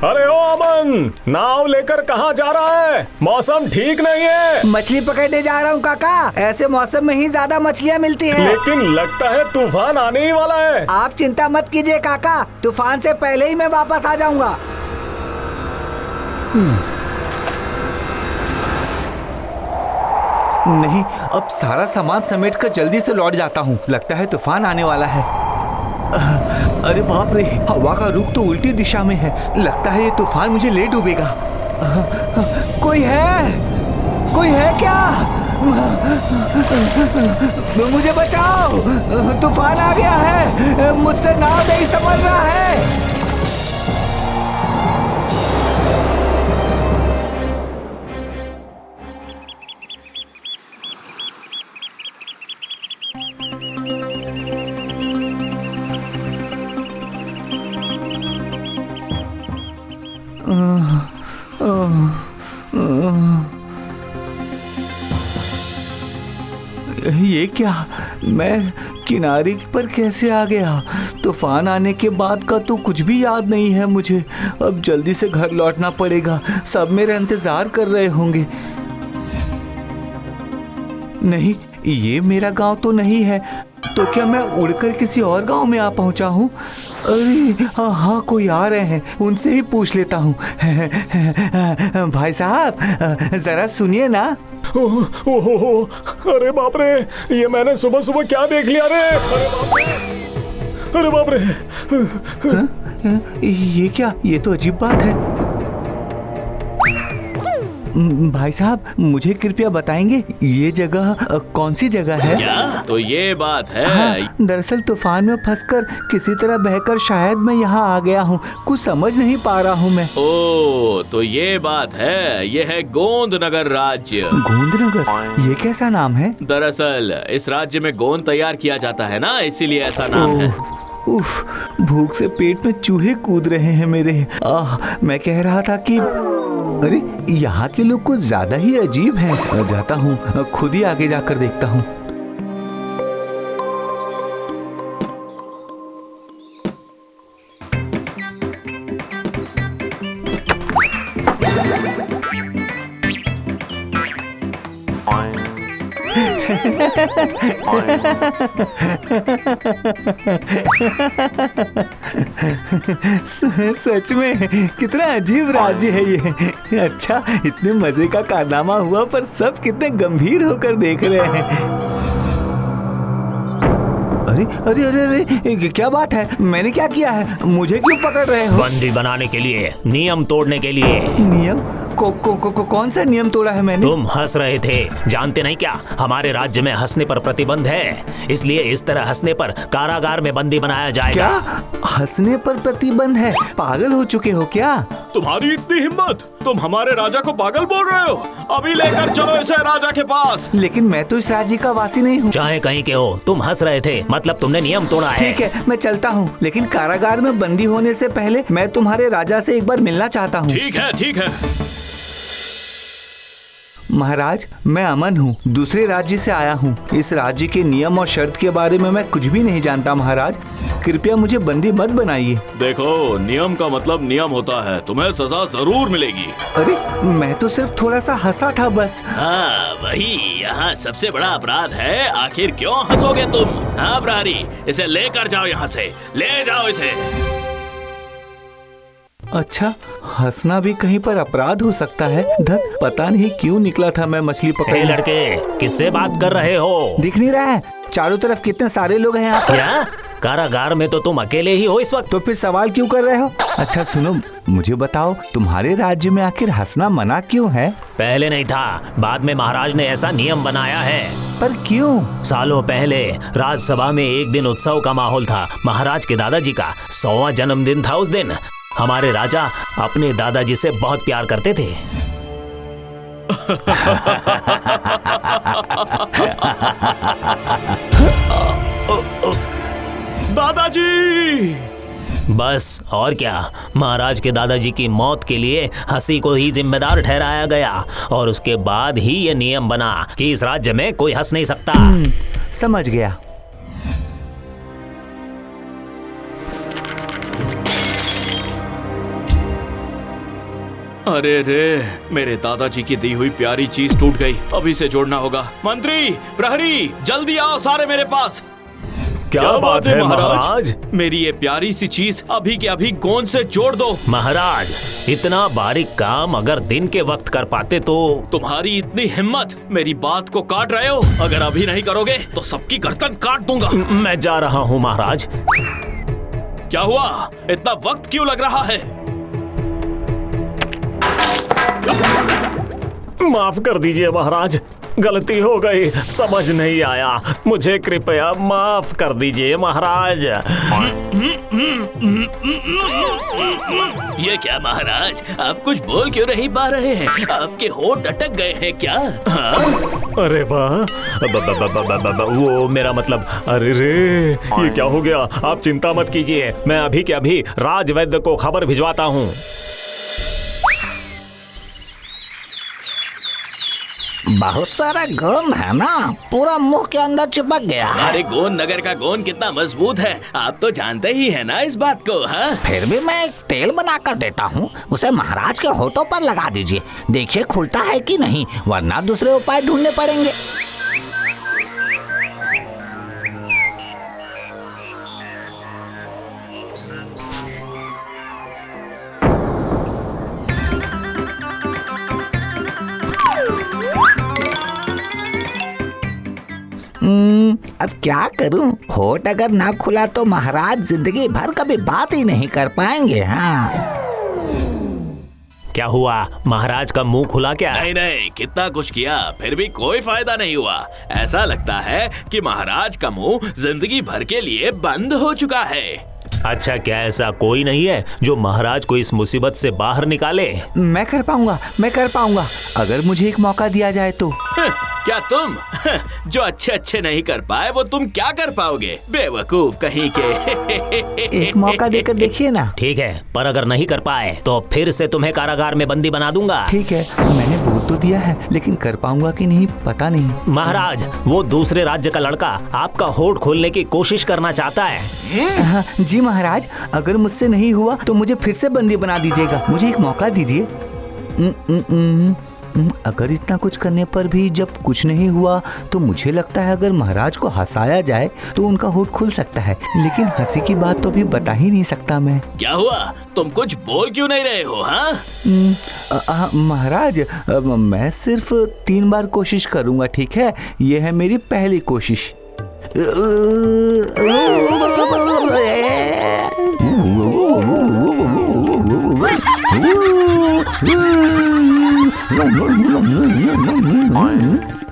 अरे ओ अमन, नाव लेकर कहाँ जा रहा है? मौसम ठीक नहीं है। मछली पकड़ने जा रहा हूँ काका। ऐसे मौसम में ही ज्यादा मछलियाँ मिलती हैं। लेकिन लगता है तूफान आने ही वाला है। आप चिंता मत कीजिए काका, तूफान से पहले ही मैं वापस आ जाऊंगा। नहीं, अब सारा सामान समेट कर जल्दी से लौट जाता हूँ। लगता है तूफान आने वाला है। अरे बाप रे, हवा का रुख तो उल्टी दिशा में है। लगता है ये तूफान मुझे ले डूबेगा। कोई है? कोई है क्या? मुझे बचाओ, तूफान आ गया है। मुझसे नाव नहीं संभल रहा है। ये क्या? मैं किनारे पर कैसे आ गया? तूफान आने के बाद का तो कुछ भी याद नहीं है मुझे। अब जल्दी से घर लौटना पड़ेगा। सब मेरा इंतजार कर रहे होंगे। नहीं, ये मेरा गांव तो नहीं है। तो क्या मैं उड़कर किसी और गांव में आ पहुंचा हूँ? अरे हाँ, कोई आ रहे हैं, उनसे ही पूछ लेता हूँ। भाई साहब, जरा सुनिए ना। अरे बाप रे, ये मैंने सुबह सुबह क्या देख लिया रे? अरे बाप रे। ये क्या? ये तो अजीब बात है। भाई साहब, मुझे कृपया बताएंगे ये जगह कौन सी जगह है? क्या? तो ये बात है। हाँ, दरअसल तूफान में फंसकर किसी तरह बहकर शायद मैं यहाँ आ गया हूँ। कुछ समझ नहीं पा रहा हूँ मैं। ओ, तो ये बात है। ये है गोंद नगर राज्य। गोंद नगर? ये कैसा नाम है? दरअसल इस राज्य में गोंद तैयार किया जाता है ना, इसीलिए ऐसा नाम है। उफ, भूख से पेट में चूहे कूद रहे हैं मेरे। मैं कह रहा था कि अरे यहाँ के लोग कुछ ज्यादा ही अजीब हैं। जाता हूँ, खुद ही आगे जाकर देखता हूँ। सच में कितना अजीब राज्य है ये। अच्छा, इतने मजे का कारनामा हुआ पर सब कितने गंभीर होकर देख रहे हैं। अरे अरे अरे अरे, क्या बात है? मैंने क्या किया है? मुझे क्यों पकड़ रहे हो? बंदी बनाने के लिए, नियम तोड़ने के लिए। नियम? कौन सा नियम तोड़ा है मैंने? तुम हंस रहे थे, जानते नहीं क्या? हमारे राज्य में हंसने पर प्रतिबंध है, इसलिए इस तरह हंसने पर कारागार में बंदी बनाया जाएगा। क्या? हंसने पर प्रतिबंध है? पागल हो चुके हो क्या? तुम्हारी इतनी हिम्मत? तुम हमारे राजा को पागल बोल रहे हो? अभी लेकर चलो इसे राजा के पास। लेकिन मैं तो इस राज्य का वासी नहीं हूँ। चाहे कहीं के हो, तुम हंस रहे थे, मतलब तुमने नियम तोड़ा है। ठीक है, मैं चलता हूँ, लेकिन कारागार में बंदी होने से पहले मैं तुम्हारे राजा से एक बार मिलना चाहता हूँ। ठीक है, ठीक है। महाराज, मैं अमन हूँ, दूसरे राज्य से आया हूँ। इस राज्य के नियम और शर्त के बारे में मैं कुछ भी नहीं जानता महाराज। कृपया मुझे बंदी मत बनाइए। देखो, नियम का मतलब नियम होता है, तुम्हें सजा जरूर मिलेगी। अरे मैं तो सिर्फ थोड़ा सा हंसा था बस। हाँ, वही यहाँ सबसे बड़ा अपराध है। आखिर क्यों हंसोगे तुम? हाँ प्रहरी, इसे लेकर जाओ, यहाँ से ले जाओ इसे। अच्छा, हंसना भी कहीं पर अपराध हो सकता है। धत, पता नहीं क्यों निकला था मैं मछली पकड़ने। लड़के, किससे बात कर रहे हो? दिख नहीं रहा है? चारों तरफ कितने सारे लोग हैं यहाँ पर। क्या? कारागार में तो तुम अकेले ही हो इस वक्त। तो फिर सवाल क्यों कर रहे हो? अच्छा सुनो, मुझे बताओ, तुम्हारे राज्य में आखिर हंसना मना क्यों है? पहले नहीं था, बाद में महाराज ने ऐसा नियम बनाया है। पर क्यों? सालों पहले राज्यसभा में एक दिन उत्सव का माहौल था। महाराज के दादाजी का 100वां जन्मदिन था उस दिन। हमारे राजा अपने दादाजी से बहुत प्यार करते थे। दादाजी! बस और क्या, महाराज के दादाजी की मौत के लिए हंसी को ही जिम्मेदार ठहराया गया और उसके बाद ही ये नियम बना कि इस राज्य में कोई हंस नहीं सकता। समझ गया। अरे रे, मेरे दादाजी की दी हुई प्यारी चीज टूट गई। अभी से जोड़ना होगा। मंत्री, प्रहरी, जल्दी आओ सारे मेरे पास। क्या बात है महाराज? मेरी ये प्यारी सी चीज अभी के अभी गोंद से जोड़ दो। महाराज, इतना बारीक काम अगर दिन के वक्त कर पाते तो। तुम्हारी इतनी हिम्मत, मेरी बात को काट रहे हो। अगर अभी नहीं करोगे तो सबकी गर्दन काट दूंगा। मैं जा रहा हूँ महाराज। क्या हुआ? इतना वक्त क्यों लग रहा है? माफ कर दीजिए महाराज, गलती हो गई, समझ नहीं आया, मुझे कृपया माफ कर दीजिए महाराज। ये क्या महाराज, आप कुछ बोल क्यों नहीं पा रहे हैं? आपके होंठ अटक गए हैं क्या? हाँ? अरे वाह, वो मेरा मतलब, अरे रे, ये क्या हो गया? आप चिंता मत कीजिए, मैं अभी के अभी राजवैद्य को खबर भिजवाता हूँ। बहुत सारा गोंद है ना, पूरा मुंह के अंदर चिपक गया। हमारे गोंद नगर का गोंद कितना मजबूत है, आप तो जानते ही है ना इस बात को। हाँ? फिर भी मैं एक तेल बनाकर देता हूँ, उसे महाराज के होठों पर लगा दीजिए, देखिए खुलता है कि नहीं, वरना दूसरे उपाय ढूंढने पड़ेंगे। अब क्या करूं? होठ अगर ना खुला तो महाराज जिंदगी भर कभी बात ही नहीं कर पाएंगे। हाँ, क्या हुआ? महाराज का मुंह खुला क्या? नहीं नहीं, कितना कुछ किया फिर भी कोई फायदा नहीं हुआ। ऐसा लगता है कि महाराज का मुंह जिंदगी भर के लिए बंद हो चुका है। अच्छा, क्या ऐसा कोई नहीं है जो महाराज को इस मुसीबत से बाहर निकाले? मैं कर पाऊंगा, अगर मुझे एक मौका दिया जाए तो। क्या तुम? जो अच्छे नहीं कर पाए वो तुम क्या कर पाओगे? बेवकूफ कहीं के। एक मौका देकर देखिए ना। ठीक है, पर अगर नहीं कर पाए तो फिर से तुम्हें कारागार में बंदी बना दूंगा। ठीक है, मैंने बोल तो दिया है, लेकिन कर पाऊंगा कि नहीं पता नहीं। महाराज, वो दूसरे राज्य का लड़का आपका होठ खोलने की कोशिश करना चाहता है। हाँ, जी महाराज, अगर मुझसे नहीं हुआ तो मुझे फिर से बंदी बना दीजिएगा, मुझे एक मौका दीजिए। अगर इतना कुछ करने पर भी जब कुछ नहीं हुआ तो मुझे लगता है अगर महाराज को हंसाया जाए तो उनका होठ खुल सकता है, लेकिन हंसी की बात तो भी बता ही नहीं सकता मैं। क्या हुआ? तुम कुछ बोल क्यों नहीं रहे हो? हाँ? महाराज, मैं सिर्फ 3 बार कोशिश करूंगा, ठीक है? यह है मेरी पहली कोशिश।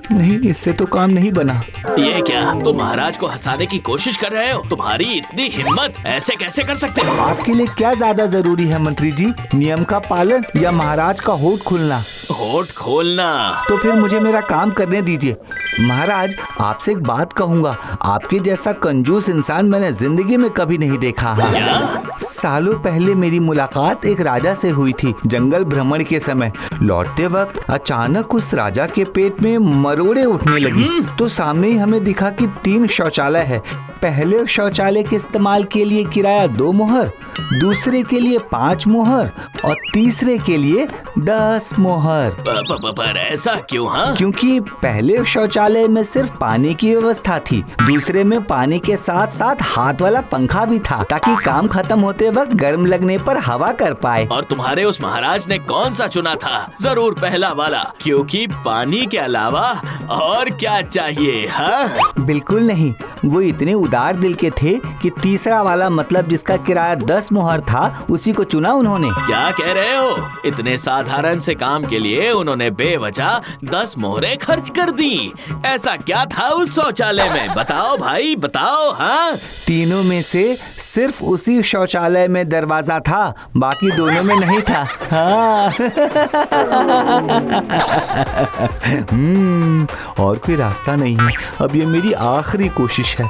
नहीं, इससे तो काम नहीं बना। ये क्या? तुम महाराज को हंसाने की कोशिश कर रहे हो? तुम्हारी इतनी हिम्मत, ऐसे कैसे कर सकते हो? आपके लिए क्या ज्यादा जरूरी है मंत्री जी, नियम का पालन या महाराज का होठ खुलना? होठ खोलना। तो फिर मुझे मेरा काम करने दीजिए। महाराज, आपसे एक बात कहूंगा, आपके जैसा कंजूस इंसान मैंने जिंदगी में कभी नहीं देखा है। क्या? सालों पहले मेरी मुलाकात एक राजा से हुई थी, जंगल भ्रमण के समय। लौटते वक्त अचानक उस राजा के पेट में मरोड़े उठने लगी, तो सामने ही हमें दिखा कि 3 शौचालय है। पहले शौचालय के इस्तेमाल के लिए किराया 2 मोहर, दूसरे के लिए 5 मोहर और तीसरे के लिए 10 मोहर। पर ऐसा क्यों? हाँ? क्योंकि पहले शौचालय में सिर्फ पानी की व्यवस्था थी, दूसरे में पानी के साथ साथ हाथ वाला पंखा भी था, ताकि काम खत्म होते वक्त गर्म लगने पर हवा कर पाए। और तुम्हारे उस महाराज ने कौन सा चुना था? जरूर पहला वाला, क्योंकि पानी के अलावा और क्या चाहिए? हाँ? बिल्कुल नहीं, वो इतने उदार दिल के थे कि तीसरा वाला, मतलब जिसका किराया 10 मोहर था, उसी को चुना उन्होंने। क्या कह रहे हो? इतने साधारण से काम के लिए उन्होंने बेवजह 10 मोहरें खर्च कर दी। ऐसा क्या था उस शौचालय में? बताओ भाई, बताओ। हाँ? तीनों में से सिर्फ उसी शौचालय में दरवाजा था, बाकी दोनों में नहीं था। हाँ। और कोई रास्ता नहीं है, अब ये मेरी आखिरी कोशिश है।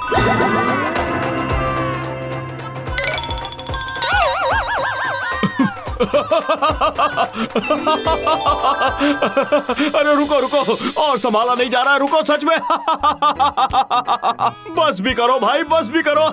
अरे रुको रुको, और संभाला नहीं जा रहा, रुको सच में। बस भी करो भाई, बस भी करो।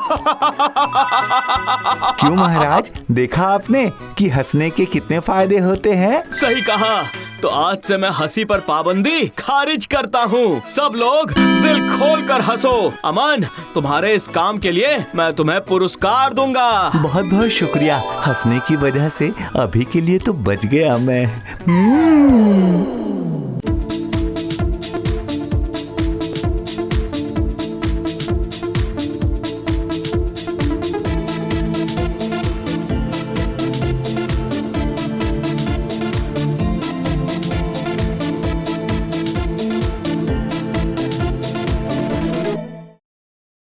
क्यों महाराज, देखा आपने कि हंसने के कितने फायदे होते हैं? सही कहा। तो आज से मैं हंसी पर पाबंदी खारिज करता हूँ। सब लोग दिल खोल कर हंसो। अमन, तुम्हारे इस काम के लिए मैं तुम्हें पुरस्कार दूंगा। बहुत बहुत शुक्रिया। हंसने की वजह से अभी के लिए तो बच गया मैं।